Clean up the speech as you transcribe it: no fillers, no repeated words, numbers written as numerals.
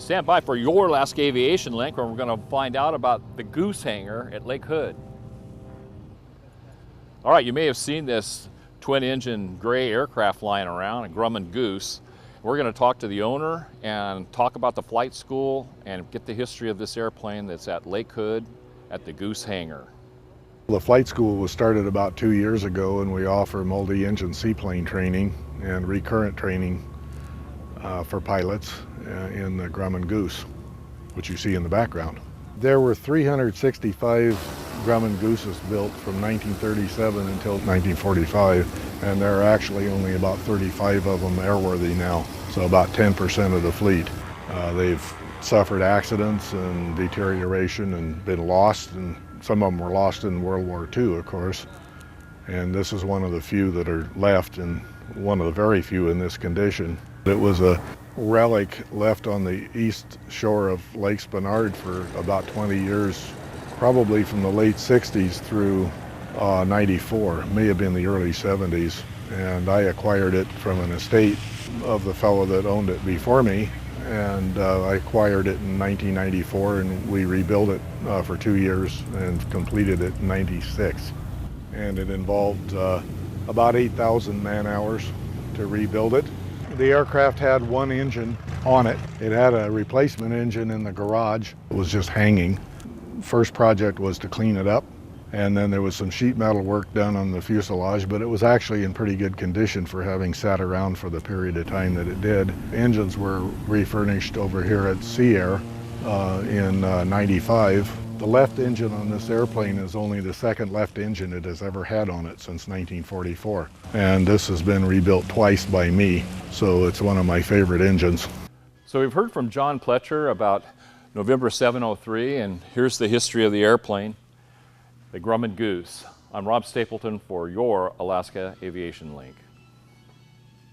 Stand by for your Alaska Aviation Link, where we're going to find out about the Goose hangar at Lake Hood. All right, you may have seen this twin-engine gray aircraft flying around, a Grumman Goose. We're going to talk to the owner and talk about the flight school and get the history of this airplane that's at Lake Hood at the Goose hangar. The flight school was started about 2 years ago, and we offer multi-engine seaplane training and recurrent training for pilots in the Grumman Goose, which you see in the background. There were 365 Grumman Gooses built from 1937 until 1945, and there are actually only about 35 of them airworthy now, so about 10% of the fleet. They've suffered accidents and deterioration and been lost, and some of them were lost in World War II, of course, and this is one of the few that are left, and one of the very few in this condition. It was a relic left on the east shore of Lake Spenard for about 20 years, probably from the late 60s through 94, may have been the early 70s, and I acquired it from an estate of the fellow that owned it before me, and I acquired it in 1994, and we rebuilt it for 2 years and completed it in 96. And it involved about 8,000 man-hours to rebuild it. The aircraft had one engine on it. It had a replacement engine in the garage. It was just hanging. First project was to clean it up, and then there was some sheet metal work done on the fuselage, but it was actually in pretty good condition for having sat around for the period of time that it did. Engines were refurnished over here at Sea Air in 95. The left engine on this airplane is only the second left engine it has ever had on it since 1944. And this has been rebuilt twice by me, so it's one of my favorite engines. So we've heard from John Pletcher about November 703, and here's the history of the airplane, the Grumman Goose. I'm Rob Stapleton for your Alaska Aviation Link.